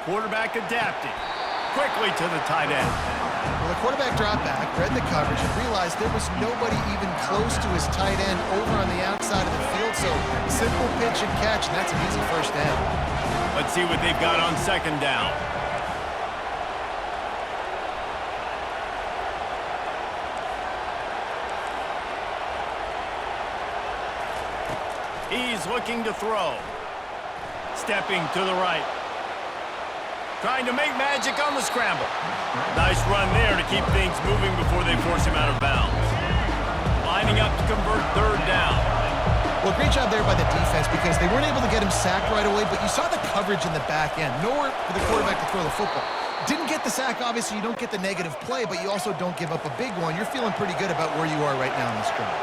quarterback adapted quickly to the tight end. Well, the quarterback dropped back, read the coverage, and realized there was nobody even close to his tight end over on the outside of the field. So simple pitch and catch, and that's an easy first down. Let's see what they've got on second down. He's looking to throw. Stepping to the right. Trying to make magic on the scramble. Nice run there to keep things moving before they force him out of bounds. Lining up to convert third down. Well, great job there by the defense because they weren't able to get him sacked right away, but you saw the coverage in the back end. Nowhere for the quarterback to throw the football. Didn't get the sack, obviously. You don't get the negative play, but you also don't give up a big one. You're feeling pretty good about where you are right now in this drive.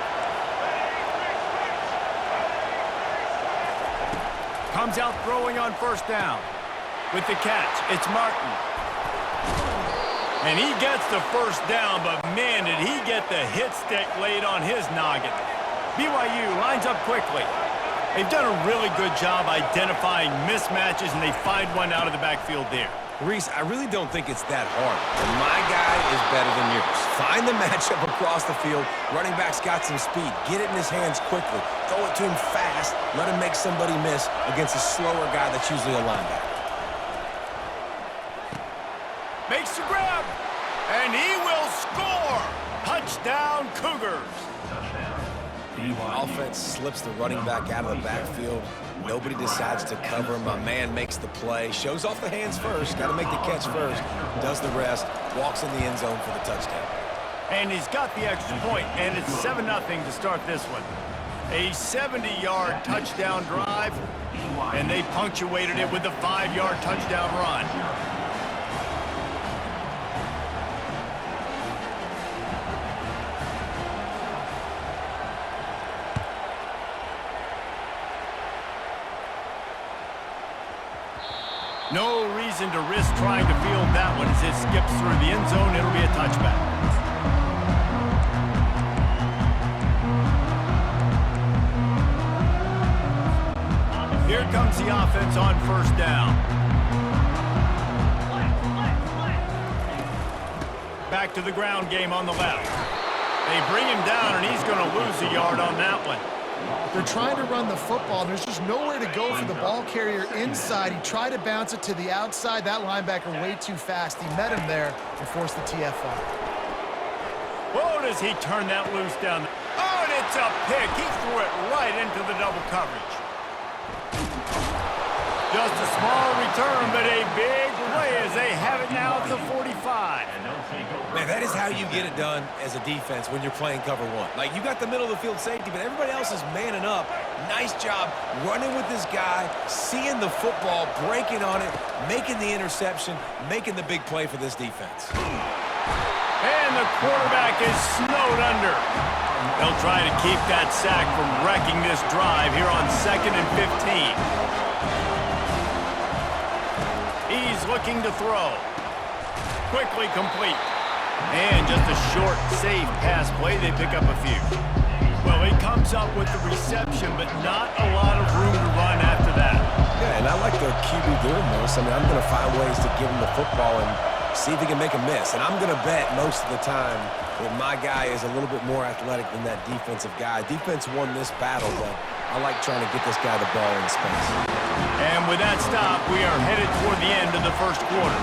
Comes out throwing on first down. With the catch, it's Martin. And he gets the first down, but man, did he get the hit stick laid on his noggin. BYU lines up quickly. They've done a really good job identifying mismatches, and they find one out of the backfield there. Reese, I really don't think it's that hard. And my guy is better than yours. Find the matchup across the field. Running back's got some speed. Get it in his hands quickly. Throw it to him fast. Let him make somebody miss against a slower guy that's usually a linebacker. Makes the grab, and he will score! Touchdown, Cougars! The offense slips the running back out of the backfield. Nobody decides to cover him. My man makes the play. Shows off the hands first. Got to make the catch first. Does the rest. Walks in the end zone for the touchdown. And he's got the extra point, and it's 7-0 to start this one. A 70-yard touchdown drive, and they punctuated it with a 5-yard touchdown run. No reason to risk trying to field that one as it skips through the end zone. It'll be a touchback. Here comes the offense on first down. Back to the ground game on the left. They bring him down, and he's going to lose a yard on that one. They're trying to run the football, and there's just nowhere to go for the ball carrier inside. He tried to bounce it to the outside. That linebacker way too fast. He met him there and forced the TFL. Whoa, does he turn that loose down? Oh, and it's a pick. He threw it right into the double coverage. Just a small return, but a big play as they have it now at the 45. Man, that is how you get it done as a defense when you're playing cover one. Like, you got the middle of the field safety, but everybody else is manning up. Nice job running with this guy, seeing the football, breaking on it, making the interception, making the big play for this defense. And the quarterback is snowed under. They'll try to keep that sack from wrecking this drive here on 2nd and 15. He's looking to throw. Quickly complete. And just a short, safe pass play. They pick up a few. Well, he comes up with the reception, but not a lot of room to run after that. Yeah, and I like the QB doing this. I mean, I'm going to find ways to give him the football and see if he can make a miss. And I'm going to bet most of the time that my guy is a little bit more athletic than that defensive guy. Defense won this battle, but I like trying to get this guy the ball in space. And with that stop, we are headed toward the end of the first quarter.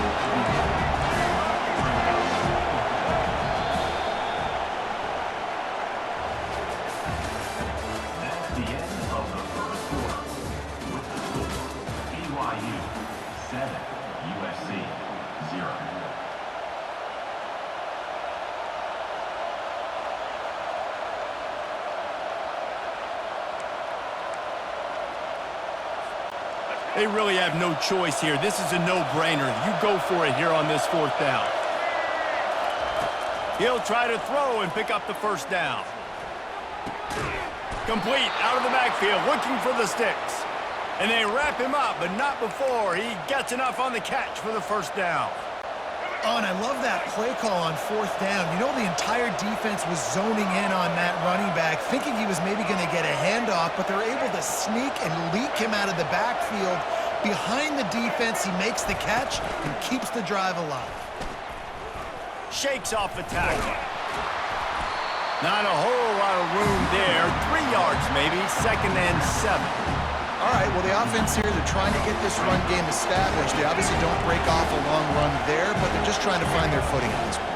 They really have no choice here. This is a no-brainer. You go for it here on this 4th down. He'll try to throw and pick up the first down. Complete out of the backfield, looking for the sticks. And they wrap him up, but not before he gets enough on the catch for the first down. Oh, and I love that play call on 4th down. You know, the entire defense was zoning in on that running back, thinking he was maybe going to get a handoff, but they're able to sneak and leak him out of the backfield, behind the defense. He makes the catch and keeps the drive alive. Shakes off the tackle. Not a whole lot of room there. 3 yards maybe, 2nd and 7. All right, well, the offense here, they're trying to get this run game established. They obviously don't break off a long run there, but they're just trying to find their footing at this point.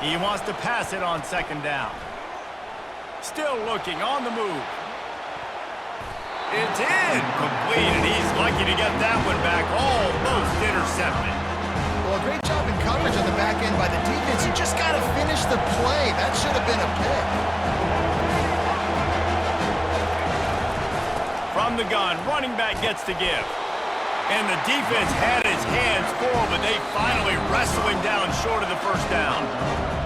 He wants to pass it on 2nd down. Still looking on the move. It's incomplete, and he's lucky to get that one back. Almost intercepted. Well, great job in coverage on the back end by the defense. You just got to finish the play. That should have been a pick. From the gun, running back gets to give. And the defense had his hands full, but they finally wrestle him down short of the 1st down.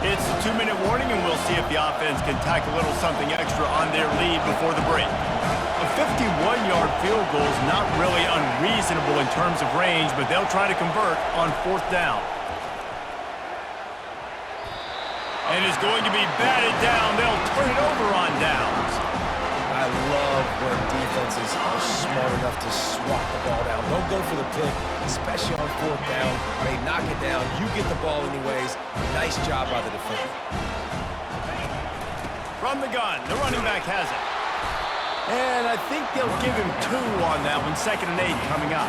It's a 2-minute warning, and we'll see if the offense can tack a little something extra on their lead before the break. A 51-yard field goal is not really unreasonable in terms of range, but they'll try to convert on 4th down. And it's going to be batted down. They'll turn it over on downs. I love when defenses are smart enough to swat the ball down. Don't go for the pick, especially on 4th down. They knock it down. You get the ball anyways. Nice job by the defender. From the gun, the running back has it. And I think they'll give him 2 on that one. 2nd and 8 coming up.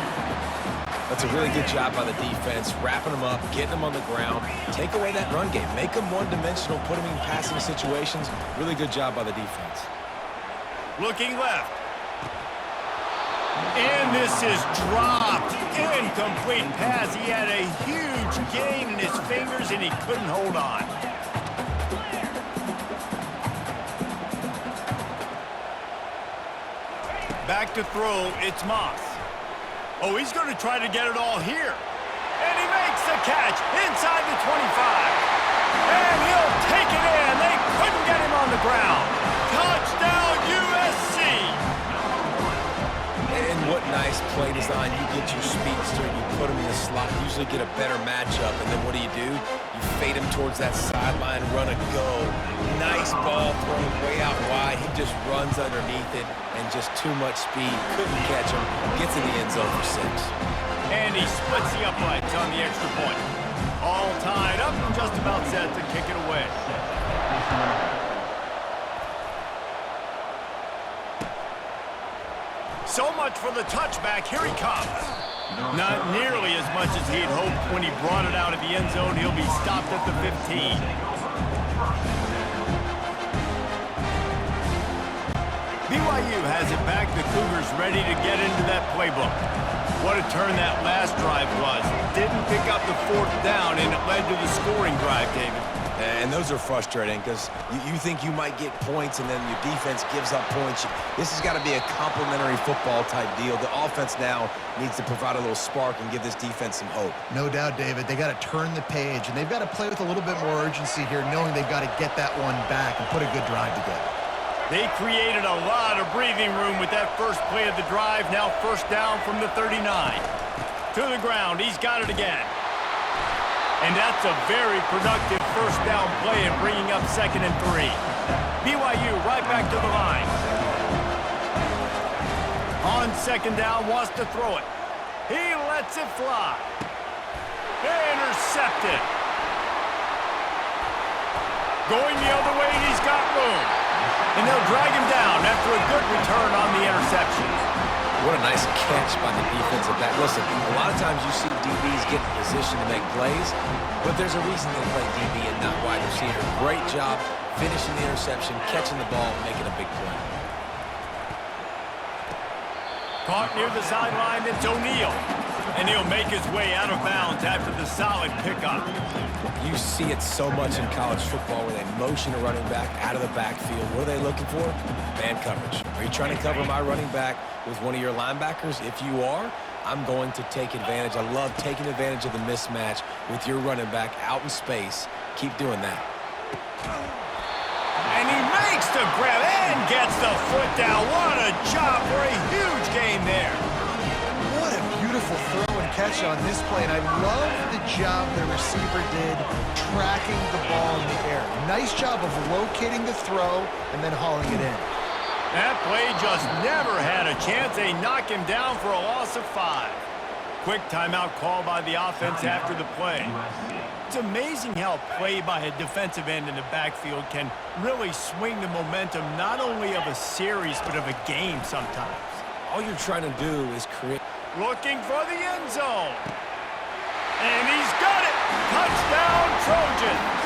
That's a really good job by the defense, wrapping them up, getting them on the ground. Take away that run game. Make them one-dimensional, put them in passing situations. Really good job by the defense. Looking left. And this is dropped. Incomplete pass. He had a huge gain in his fingers, and he couldn't hold on. Back to throw, it's Moss. Oh, he's going to try to get it all here. And he makes the catch inside the 25. And he'll take it in. They couldn't get him on the ground. Touchdown, USC. And what nice play design. You get your speedster, you put him in the slot, usually get a better matchup, and then what do? You fade him towards that sideline, run a go. Nice ball thrown way out wide. He just runs underneath it, and just too much speed. Couldn't catch him. Gets in the end zone for 6. And he splits the uprights on the extra point. All tied up and just about set to kick it away. So much for the touchback. Here he comes. Not nearly as much as he'd hoped when he brought it out of the end zone. He'll be stopped at the 15. BYU has it back. The Cougars ready to get into that playbook. What a turn that last drive was. Didn't pick up the 4th down, and it led to the scoring drive, David. And those are frustrating because you think you might get points and then your defense gives up points. This has got to be a complementary football type deal. The offense now needs to provide a little spark and give this defense some hope. No doubt, David. They got to turn the page, and they've got to play with a little bit more urgency here, knowing they've got to get that one back and put a good drive together. They created a lot of breathing room with that first play of the drive. Now 1st down from the 39. To the ground. He's got it again. And that's a very productive 1st down play and bringing up 2nd and 3. BYU right back to the line. On 2nd down, wants to throw it. He lets it fly. Intercepted. Going the other way, and he's got room. And they'll drag him down after a good return on the interception. What a nice catch by the defensive back. Listen, a lot of times you see DBs get in position to make plays, but there's a reason they play DB and not wide receiver. Great job finishing the interception, catching the ball, making a big play. Caught near the sideline, it's O'Neal. And he'll make his way out of bounds after the solid pickup. You see it so much in college football where they motion a running back out of the backfield. What are they looking for? Man coverage. Are you trying to cover my running back with one of your linebackers? If you are, I'm going to take advantage. I love taking advantage of the mismatch with your running back out in space. Keep doing that. And he makes the grab and gets the foot down. What a job for a huge gain there. What a beautiful throw and catch on this play, and I love the job the receiver did tracking the ball in the air. Nice job of locating the throw and then hauling it in. That play just never had a chance. They knock him down for a loss of 5. Quick timeout call by the offense after the play. It's amazing how play by a defensive end in the backfield can really swing the momentum not only of a series but of a game sometimes. All you're trying to do is create. Looking for the end zone. And he's got it! Touchdown, Trojans!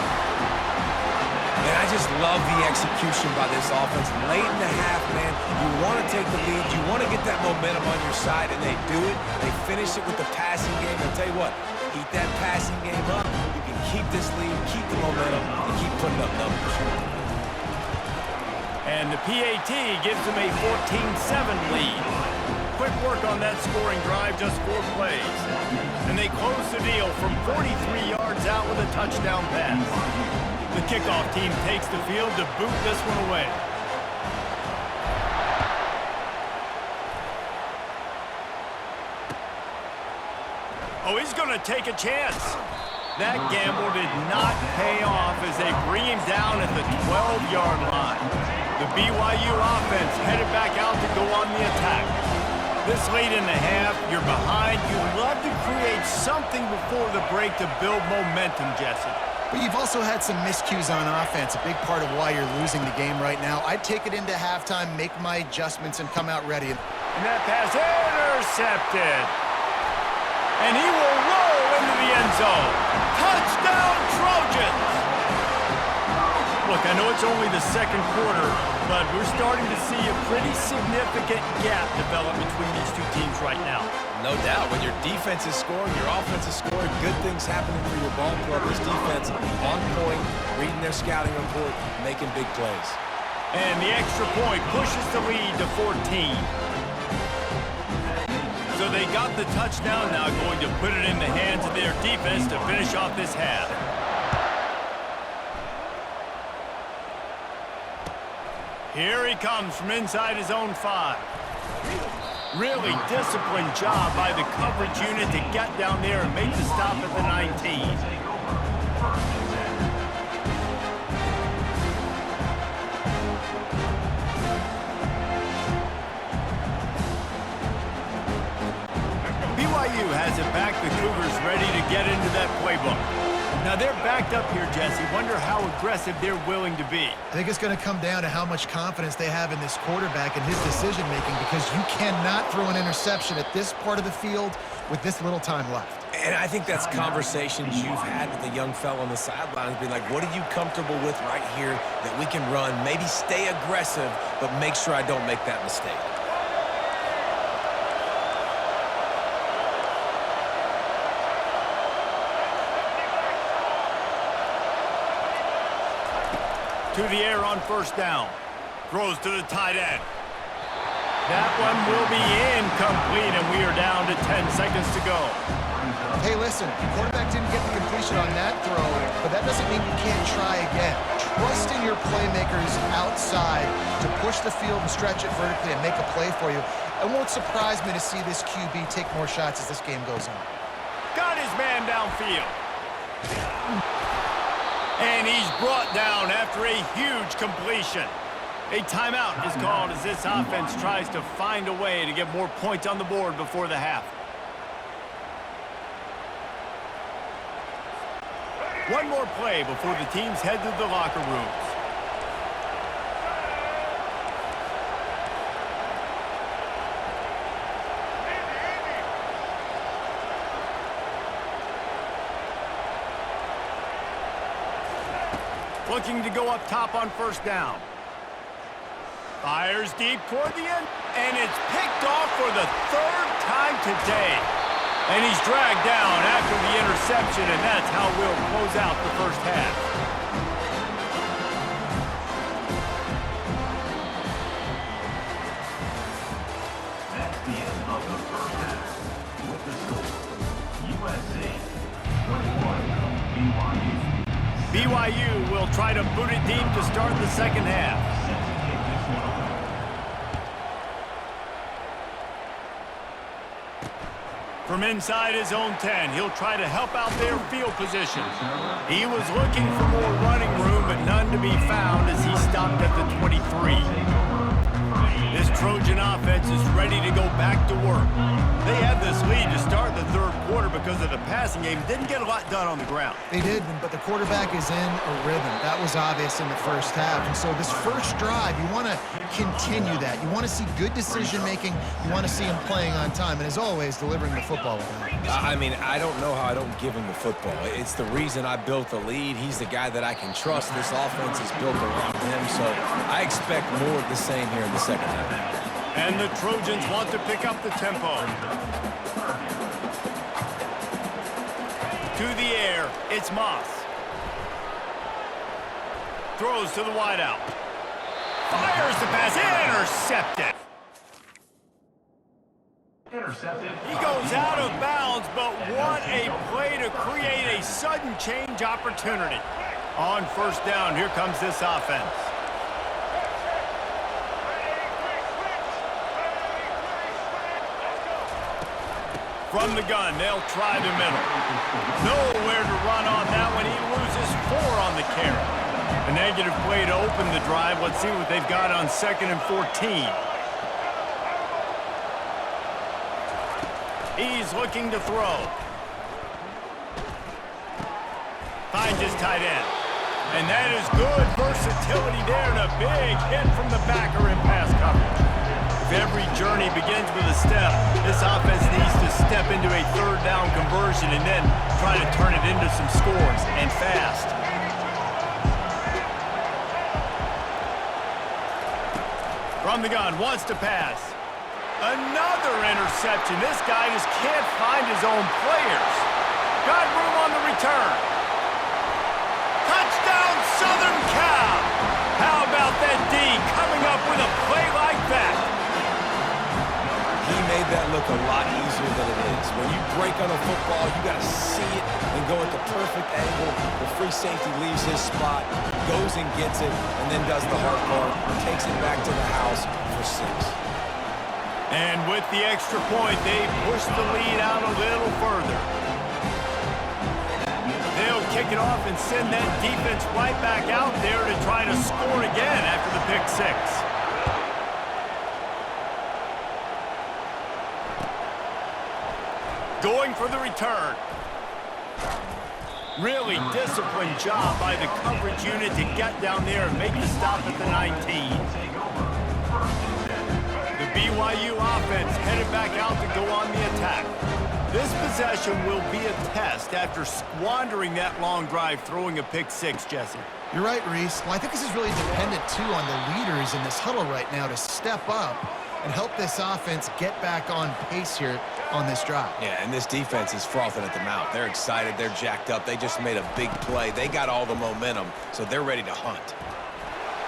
Man, I just love the execution by this offense. Late in the half, man, you want to take the lead. You want to get that momentum on your side, and they do it. They finish it with the passing game. I'll tell you what, keep that passing game up. You can keep this lead, keep the momentum, and keep putting up numbers. And the PAT gives them a 14-7 lead. Quick work on that scoring drive, just 4 plays. And they close the deal from 43 yards out with a touchdown pass. The kickoff team takes the field to boot this one away. Oh, he's going to take a chance. That gamble did not pay off as they bring him down at the 12-yard line. The BYU offense headed back out to go on the attack. This late in the half, you're behind. You love to create something before the break to build momentum, Jesse. But you've also had some miscues on offense, a big part of why you're losing the game right now. I'd take it into halftime, make my adjustments, and come out ready. And that pass intercepted. And he will roll into the end zone. Touchdown, Trojans! Look, I know it's only the second quarter, but we're starting to see a pretty significant gap develop between these two teams right now. No doubt. When your defense is scoring, your offense is scoring, good things happening for your ball club. This defense on point, reading their scouting report, making big plays. And the extra point pushes the lead to 14. So they got the touchdown, now going to put it in the hands of their defense to finish off this half. Here he comes from inside his own 5. Really disciplined job by the coverage unit to get down there and make the stop at the 19. BYU has it back. The Cougars ready to get into that playbook. Now they're backed up here, Jesse. Wonder how aggressive they're willing to be. I think it's going to come down to how much confidence they have in this quarterback and his decision-making, because you cannot throw an interception at this part of the field with this little time left. And I think that's conversations you've had with the young fellow on the sidelines, being like, what are you comfortable with right here that we can run? Maybe stay aggressive, but make sure I don't make that mistake. To the air on first down. Throws to the tight end. That one will be incomplete, and we are down to 10 seconds to go. Hey, listen, the quarterback didn't get the completion on that throw, but that doesn't mean you can't try again. Trust in your playmakers outside to push the field and stretch it vertically and make a play for you. It won't surprise me to see this QB take more shots as this game goes on. Got his man downfield. And he's brought down after a huge completion. A timeout is called as this offense tries to find a way to get more points on the board before the half. One more play before the teams head to the locker rooms. Looking to go up top on first down. Fires deep toward the end, and it's picked off for the 3rd time today. And he's dragged down after the interception, and that's how we'll close out the first half. That's the end of the first half. With the score, USC 21, BYU. BYU will try to boot it deep to start the second half. From inside his own 10, he'll try to help out their field position. He was looking for more running room, but none to be found as he stopped at the 23. This Trojan offense is ready to go back to work. They had this lead to start the third quarter because of the passing game. Didn't get a lot done on the ground. They did, but the quarterback is in a rhythm. That was obvious in the first half. And so this first drive, you want to continue that. You want to see good decision-making. You want to see him playing on time. And as always, delivering the football with him. I mean, I don't know how I don't give him the football. It's the reason I built the lead. He's the guy that I can trust. This offense is built around him, so I expect more of the same here in the second half. And the Trojans want to pick up the tempo. To the air, it's Moss. Throws to the wideout. Fires the pass, intercepted. Intercepted. He goes out of bounds, but what a play to create a sudden change opportunity. On first down, here comes this offense. From the gun, they'll try the middle. Nowhere to run on that one. He loses 4 on the carry. A negative play to open the drive. Let's see what they've got on 2nd and 14. He's looking to throw. Finds his tight end. And that is good versatility there and a big hit from the backer in pass coverage. If every journey begins with a step, this offense needs to step into a third down conversion and then try to turn it into some scores, and fast. From the gun, wants to pass. Another interception. This guy just can't find his own players. Got room on the return. Touchdown, Southern Cal! How about that D coming up with a play like that? He made that look a lot easier than it is. When you break on a football, you got to see it and go at the perfect angle. The free safety leaves his spot, goes and gets it, and then does the hard part, takes it back to the house for 6. And with the extra point, they push the lead out a little further. They'll kick it off and send that defense right back out there to try to score again after the pick 6. Going for the return. Really disciplined job by the coverage unit to get down there and make the stop at the 19. The BYU offense headed back out to go on the attack. This possession will be a test after squandering that long drive, throwing a pick 6, Jesse. You're right, Reese. Well, I think this is really dependent, too, on the leaders in this huddle right now to step up and help this offense get back on pace here on this drive. Yeah, and this defense is frothing at the mouth. They're excited. They're jacked up. They just made a big play. They got all the momentum, so they're ready to hunt.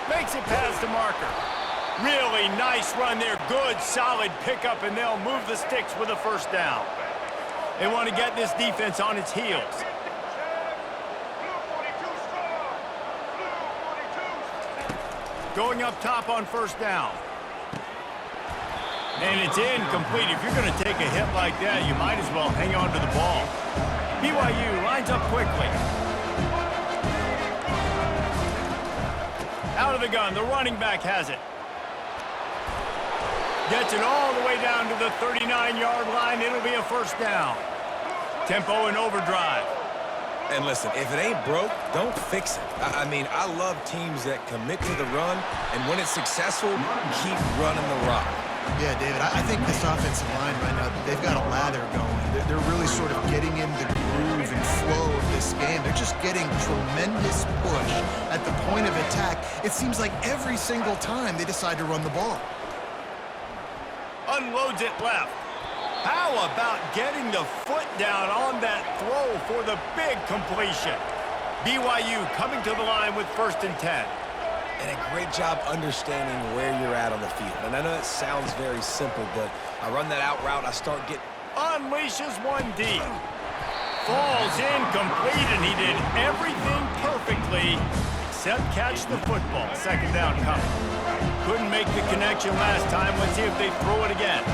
Makes it past the marker. Really nice run there. Good, solid pickup, and they'll move the sticks with a first down. They want to get this defense on its heels. Going up top on first down. And it's incomplete. If you're going to take a hit like that, you might as well hang on to the ball. BYU lines up quickly. Out of the gun, the running back has it. Gets it all the way down to the 39-yard line. It'll be a first down. Tempo and overdrive. And listen, if it ain't broke, don't fix it. I mean, I love teams that commit to the run, and when it's successful, keep running the rock. Yeah, David, I think this offensive line right now, they've got a lather going. They're really sort of getting in the groove and flow of this game. They're just getting tremendous push at the point of attack. It seems like every single time they decide to run the ball. Unloads it left. How about getting the foot down on that throw for the big completion? BYU coming to the line with 1st and 10. And a great job understanding where you're at on the field. And I know that sounds very simple, but I run that out route, I start getting... Unleashes one deep. Falls incomplete, and he did everything perfectly except catch the football. 2nd down coming. Couldn't make the connection last time. Let's see if they throw it again.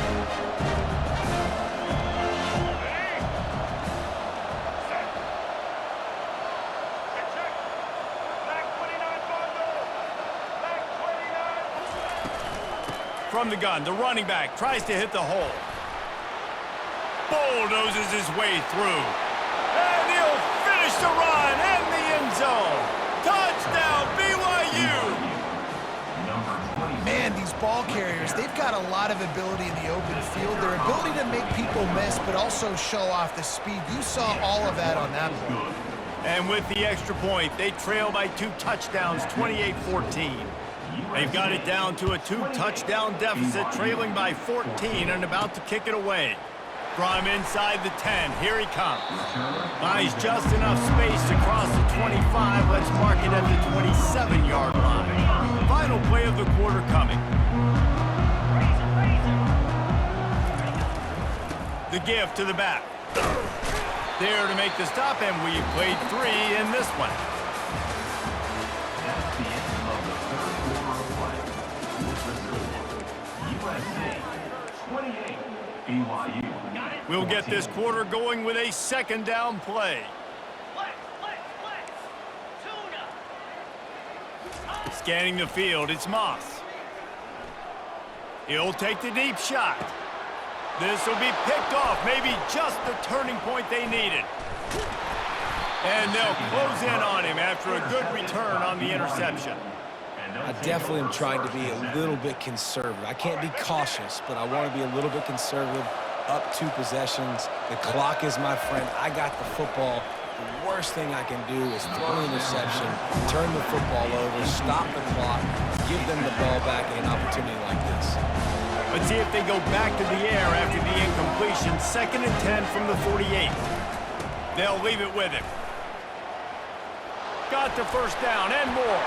From the gun, the running back tries to hit the hole. Bulldozes his way through. And he'll finish the run in the end zone. Touchdown, BYU! Man, these ball carriers, they've got a lot of ability in the open field. Their ability to make people miss, but also show off the speed. You saw all of that on that play. And with the extra point, they trail by 2 touchdowns, 28-14. They've got it down to a 2-touchdown deficit, trailing by 14 and about to kick it away. From inside the 10, here he comes. Buys just enough space to cross the 25. Let's mark it at the 27-yard line. Final play of the quarter coming. The give to the back. There to make the stop, and we've played 3 in this one. That's the end of the third quarter of play. With the score, USA 28, BYU. We'll get this quarter going with a second down play. Scanning the field, it's Moss. He'll take the deep shot. This will be picked off, maybe just the turning point they needed. And they'll close in on him after a good return on the interception. I definitely am trying to be a little bit conservative. I can't be cautious, but I want to be a little bit conservative. Up 2 possessions. The clock is my friend. I got the football. The worst thing I can do is throw an interception, turn the football over, stop the clock, give them the ball back in an opportunity like this. Let's see if they go back to the air after the incompletion. 2nd and 10 from the 48. They'll leave it with him. Got the first down and more.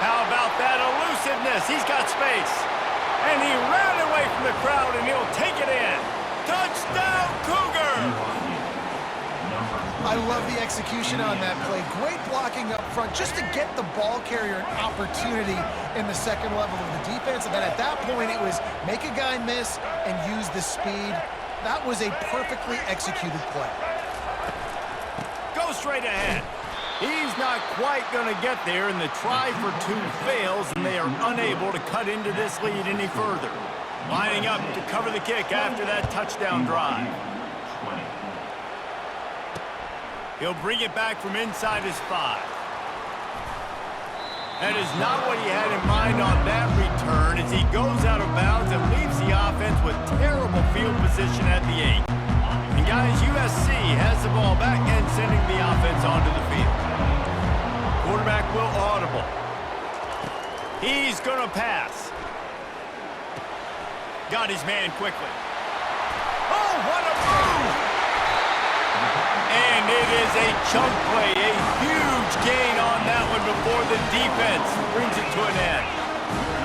How about that elusiveness? He's got space. And he ran away from the crowd, and he'll take it in. Touchdown, Cougar! I love the execution on that play. Great blocking up front just to get the ball carrier an opportunity in the second level of the defense. And then at that point, it was make a guy miss and use the speed. That was a perfectly executed play. Go straight ahead. He's not quite going to get there, and the try for 2 fails, and they are unable to cut into this lead any further. Lining up to cover the kick after that touchdown drive. He'll bring it back from inside his 5. That is not what he had in mind on that return as he goes out of bounds and leaves the offense with terrible field position at the 8. And guys, USC has the ball back and sending the offense onto the field. Quarterback will audible. He's going to pass. Got his man quickly. Oh, what a move! And it is a chunk play, a huge gain on that one before the defense brings it to an end.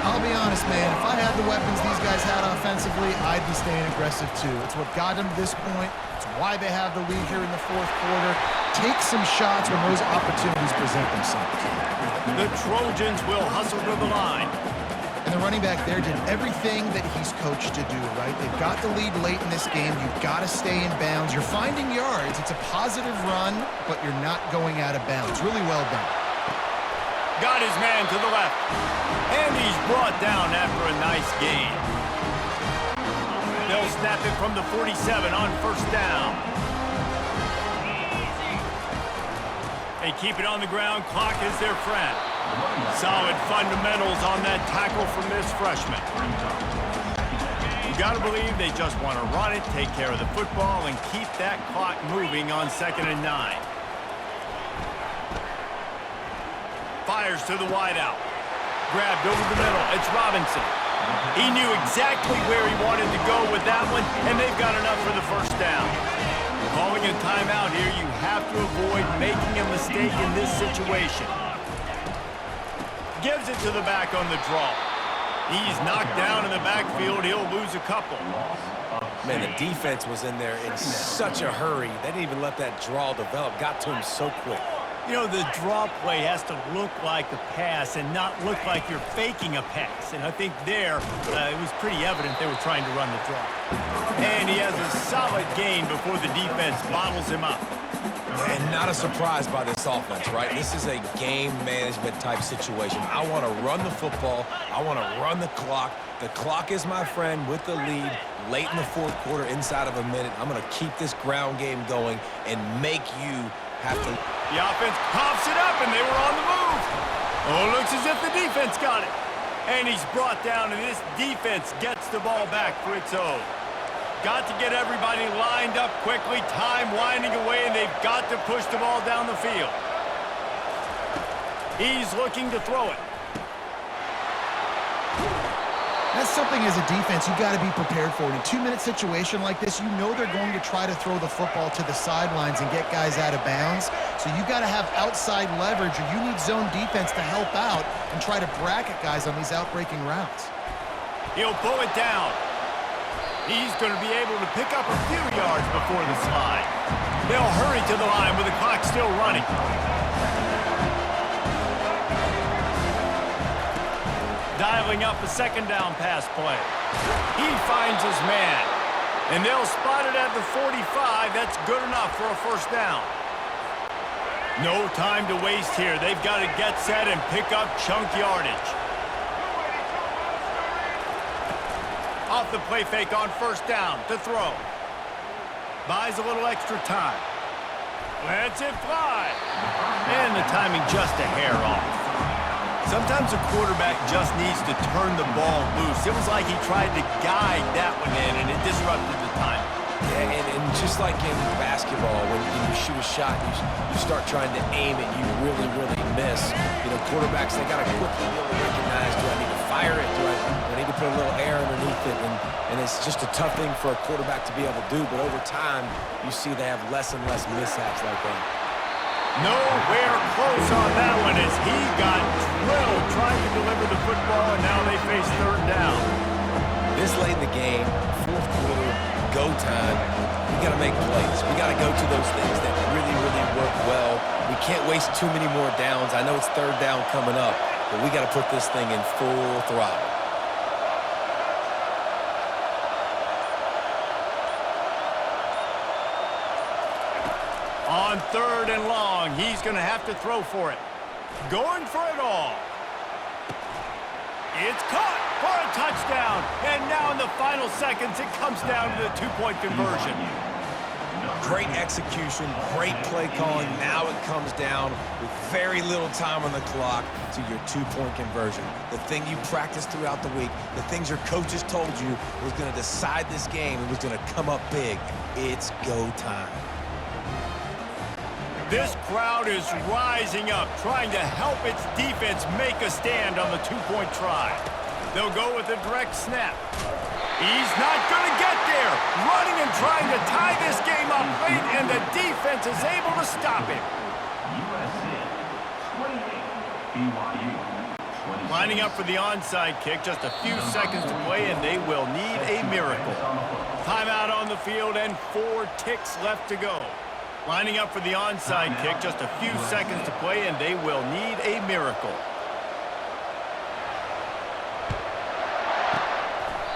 I'll be honest, man, if I had the weapons these guys had offensively, I'd be staying aggressive too. It's what got them to this point. It's why they have the lead here in the 4th quarter. Take some shots when those opportunities present themselves. The Trojans will hustle to the line. And the running back there did everything that he's coached to do, right? They've got the lead late in this game. You've got to stay in bounds. You're finding yards. It's a positive run, but you're not going out of bounds. Really well done. Got his man to the left. And he's brought down after a nice gain. They'll snap it from the 47 on 1st down. They keep it on the ground. Clock is their friend. Solid fundamentals on that tackle from this freshman. You got to believe they just want to run it, take care of the football, and keep that clock moving on 2nd and 9. Fires to the wideout. Grabbed over the middle. It's Robinson. He knew exactly where he wanted to go with that one, and they've got enough for the 1st down. Calling a timeout here, you have to avoid making a mistake in this situation. Gives it to the back on the draw. He's knocked down in the backfield. He'll lose a couple. Man, the defense was in there in such a hurry. They didn't even let that draw develop. Got to him so quick. You know, the draw play has to look like a pass and not look like you're faking a pass. And I think there, it was pretty evident they were trying to run the draw. And he has a solid gain before the defense bottles him up. And not a surprise by this offense, right? This is a game management type situation. I want to run the football. I want to run the clock. The clock is my friend with the lead late in the fourth quarter, inside of a minute. I'm going to keep this ground game going and make you have to. The offense pops it up, and they were on the move. Oh, looks as if the defense got it. And he's brought down, and this defense gets the ball back for its own. Got to get everybody lined up quickly, time winding away, and they've got to push the ball down the field. He's looking to throw it. That's something as a defense you got to be prepared for. In a 2-minute situation like this, you know they're going to try to throw the football to the sidelines and get guys out of bounds. So you got to have outside leverage, or you need zone defense to help out and try to bracket guys on these outbreaking routes. He'll pull it down. He's going to be able to pick up a few yards before the slide. They'll hurry to the line with the clock still running. Dialing up a second down pass play. He finds his man. And they'll spot it at the 45. That's good enough for a first down. No time to waste here. They've got to get set and pick up chunk yardage. Off the play fake on first down to throw. Buys a little extra time. Lets it fly. And the timing just a hair off. Sometimes a quarterback just needs to turn the ball loose. It was like he tried to guide that one in, and it disrupted the time. Yeah, and just like in basketball, when you shoot a shot, you start trying to aim it, you really, really miss. You know, quarterbacks, they got to quickly be able to recognize, do I need to fire it? Do I need to put a little air underneath it? And it's just a tough thing for a quarterback to be able to do, but over time, you see they have less and less mishaps like that. Nowhere close on that one as he got drilled trying to deliver the football, and now they face third down. This late in the game, fourth quarter, go time, we got to make plays. We got to go to those things that really, really work well. We can't waste too many more downs. I know it's third down coming up, but we got to put this thing in full throttle. On third and long, he's going to have to throw for it. Going for it all. It's caught for a touchdown. And now in the final seconds, it comes down to the two-point conversion. Great execution, great play calling. Now it comes down with very little time on the clock to your two-point conversion. The thing you practiced throughout the week, the things your coaches told you was going to decide this game and was going to come up big. It's go time. This crowd is rising up, trying to help its defense make a stand on the two-point try. They'll go with a direct snap. He's not going to get there. Running and trying to tie this game up late, and the defense is able to stop him. USC 28, BYU 20. Lining up for the onside kick, just a few seconds to play, and they will need a miracle. Timeout on the field and 4 ticks left to go. Lining up for the onside kick, just a few seconds to play, and they will need a miracle.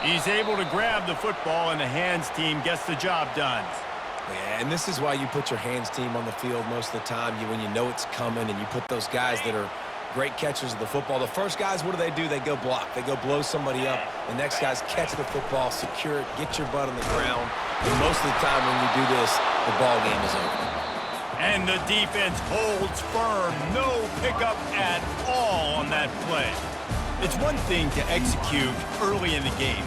He's able to grab the football, and the hands team gets the job done. Yeah, and this is why you put your hands team on the field most of the time. When you know it's coming, and you put those guys that are great catchers of the football. The first guys, what do? They go block. They go blow somebody up. The next guys catch the football, secure it, get your butt on the ground. And most of the time when you do this, the ball game is over. And the defense holds firm. No pickup at all on that play. It's one thing to execute early in the game.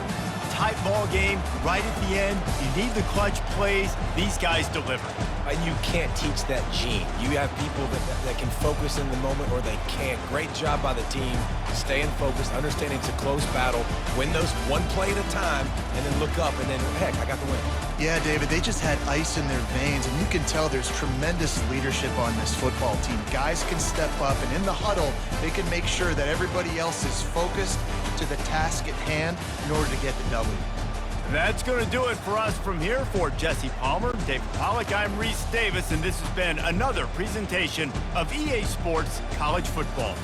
Tight ball game, right at the end, you need the clutch plays. These guys deliver. And you can't teach that gene. You have people that can focus in the moment or they can't. Great job by the team, staying focused, understanding it's a close battle, win those one play at a time, and then look up and then, heck, I got the win. Yeah, David, they just had ice in their veins, and you can tell there's tremendous leadership on this football team. Guys can step up, and in the huddle, they can make sure that everybody else is focused to the task at hand in order to get the W. That's going to do it for us from here. For Jesse Palmer, David Pollack, I'm Reese Davis, and this has been another presentation of EA Sports College Football.